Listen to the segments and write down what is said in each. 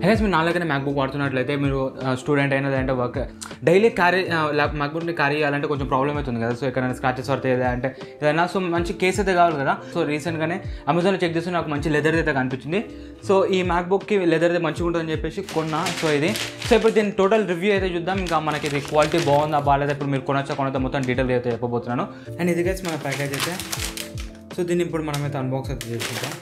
Guys మీరు నాలుగైనా MacBook వాడుతున్నట్లయితే మీరు student అయినా లేదంటే వర్క్ డైలీ మ్యాక్బుక్ని క్యారీ చేయాలంటే కొంచెం ప్రాబ్లం అవుతుంది కదా. సో ఎక్కడైనా స్క్రాచెస్ పడితే అంటే ఏదైనా సో మంచి కేస్ అయితే కావాలి కదా. సో రీసెంట్గానే అమెజాన్లో చెక్ చేస్తే నాకు మంచి లెదర్ అయితే కనిపించింది. సో ఈ మ్యాక్బుక్కి లెదర్ అయితే మంచిగా ఉంటుందని చెప్పేసి కొన్నా. సో ఇప్పుడు దీని టోటల్ రివ్యూ అయితే చూద్దాం. ఇంకా మనకి ఇది క్వాలిటీ బాగుందా బాగాలేదా ఇప్పుడు మీరు కొనొచ్చా మొత్తం డీటెయిల్ అయితే చెప్పబోతున్నాను. అండ్ ఇది గైస్ మన ప్యాకేజ్ అయితే. సో దీన్ని ఇప్పుడు మనమైతే అన్బాక్స్ అయితే చేసుకుంటాం.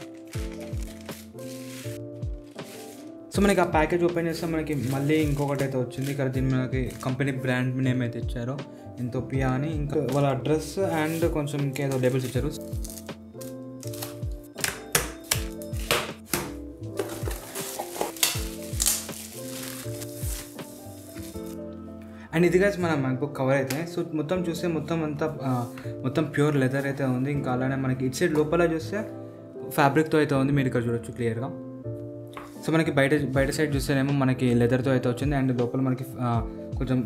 సో మనకి ఆ ప్యాకేజ్ ఓపెన్ చేస్తే మనకి మళ్ళీ ఇంకొకటి అయితే వచ్చింది. ఇక్కడ దీన్ని మనకి కంపెనీ బ్రాండ్ నేమ్ అయితే ఇచ్చారు, ఎంతోపియా అని. ఇంకా వాళ్ళ అడ్రస్ అండ్ కొంచెం ఇంకేదో లేబుల్స్ ఇచ్చారు. అండ్ ఇది గైస్ మన మ్యాక్బుక్ కవర్ అయితే. సో మొత్తం చూస్తే మొత్తం ప్యూర్ లెదర్ అయితే ఉంది. ఇంకా అలానే మనకి ఇటు సైడ్ లోపల చూస్తే ఫ్యాబ్రిక్తో అయితే ఉంది, మీరు ఇక్కడ చూడొచ్చు క్లియర్గా. సో మనకి బయట సైడ్ చూస్తేనేమో మనకి లెదర్తో అయితే వచ్చింది అండ్ లోపల మనకి కొంచెం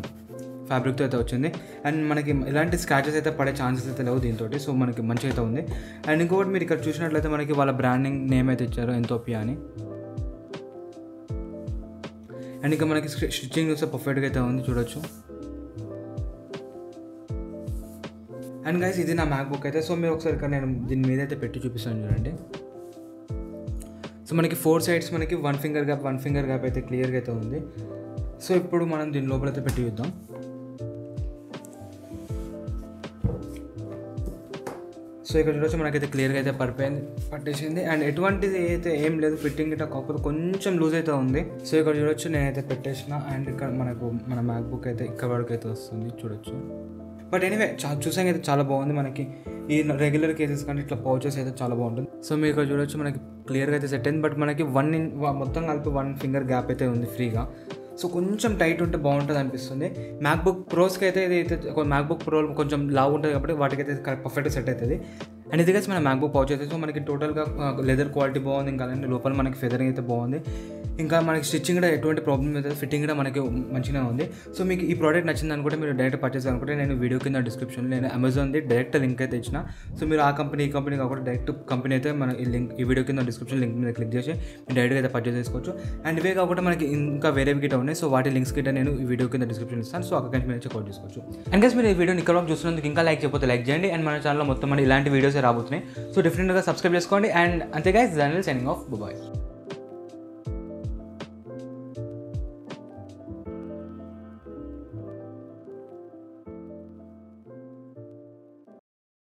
ఫ్యాబ్రిక్తో అయితే వచ్చింది. అండ్ మనకి ఇలాంటి స్క్రాచెస్ అయితే పడే ఛాన్సెస్ అయితే లేవు దీంతో. సో మనకి మంచిగా అయితే ఉంది. అండ్ ఇంకొకటి మీరు ఇక్కడ చూసినట్లయితే మనకి వాళ్ళ బ్రాండింగ్ నేమ్ అయితే ఇచ్చారు, ఎంతోపియా అని. అండ్ ఇంకా మనకి స్టిచ్చింగ్ చూస్తే పర్ఫెక్ట్గా అయితే ఉంది, చూడొచ్చు. అండ్ గైస్ ఇది నా మ్యాక్బుక్ అయితే. సో మీరు ఒకసారి ఇక్కడ నేను దీని మీద అయితే పెట్టి చూపిస్తాను చూడండి. సో మనకి 4 సైడ్స్ మనకి 1 ఫింగర్ గ్యాప్ అయితే క్లియర్గా అయితే ఉంది. సో ఇప్పుడు మనం దీని లోపలైతే పెట్టి చూద్దాం. సో ఇక్కడ చూడొచ్చు మనకైతే క్లియర్గా అయితే పట్టేసింది. అండ్ ఎటువంటిది అయితే ఏం లేదు, ఫిట్టింగ్ ఇట్లా కాకపోతే కొంచెం లూజ్ అయితే ఉంది. సో ఇక్కడ చూడొచ్చు నేనైతే పెట్టేసిన. అండ్ ఇక్కడ మన మ్యాక్బుక్ అయితే ఇక్కడ వరకు అయితే వస్తుంది, చూడొచ్చు. బట్ ఎనీవే చూసాక అయితే చాలా బాగుంది. మనకి ఈ రెగ్యులర్ కేసెస్ కంటే ఇట్లా పౌచెస్ అయితే చాలా బాగుంటుంది. సో మీరు ఇక్కడ చూడొచ్చు మనకి క్లియర్గా అయితే సెట్ అయింది. బట్ మనకి మొత్తం కలిపి 1 ఫింగర్ గ్యాప్ అయితే ఉంది ఫ్రీగా. సో కొంచెం టైట్ ఉంటే బాగుంటుంది అనిపిస్తుంది. మ్యాక్బుక్ ప్రోస్కి అయితే ఇది అయితే మ్యాక్బుక్ ప్రో కొంచెం లావు ఉంటుంది కాబట్టి వాటికైతే పర్ఫెక్ట్గా సెట్ అవుతుంది. అండ్ ఇది మన మ్యాక్బుక్ పౌచ్ అయితే. సో మనకి టోటల్గా లెదర్ క్వాలిటీ బాగుంది. ఇంకా అలాంటి లోపల మనకి ఫెదరింగ్ అయితే బాగుంది. ఇంకా మనకి స్టిచ్చింగ్ కూడా ఎటువంటి ప్రాబ్లమ్ అయితే, ఫిట్టింగ్ కూడా మనకి మంచిగా ఉంది. సో మీకు ఈ ప్రోడక్ట్ నచ్చింది అనుకుంటే మీరు డైరెక్ట్ పర్చేస్ అనుకుంటే నేను వీడియో కింద డిస్క్రిప్షన్లో నేను అమెజాన్ది డైరెక్ట్ లింక్ అయితే ఇచ్చిన. సో మీరు ఆ కంపెనీ ఈ కంపెనీ కాకుండా డైరెక్ట్ కంపెనీ అయితే మన ఈ వీడియో కింద డిస్క్రిప్షన్ లింక్ మీద క్లిక్ చేసి మీరు డైరెక్ట్గా అయితే పర్చేస్ చేసుకోవచ్చు. అండ్ ఇవే కాకుండా మనకి ఇంకా వేరే గిట్ట ఉన్నాయి. సో వాటి లింక్స్ గిట్ట నేను ఈ వీడియో కింద డిస్క్రిప్షన్ ఇస్తాను. సో అక్కడ మీరు చెక్అవుట్ చేసుకోవచ్చు. అండ్ గైస్ మీరు ఈ వీడియోని ఇక్కడ చూస్తున్నందుకు ఇంకా లైక్ చేయకపోతే లైక్ చేయండి. అండ్ మన ఛానల్లో మొత్తం ఇలాంటి వీడియోస్ రాబోతున్నాయి. సో డెఫినెట్గా సబ్స్క్రైబ్ చేసుకోండి. అండ్ అంతే guys, channel signing off, bye.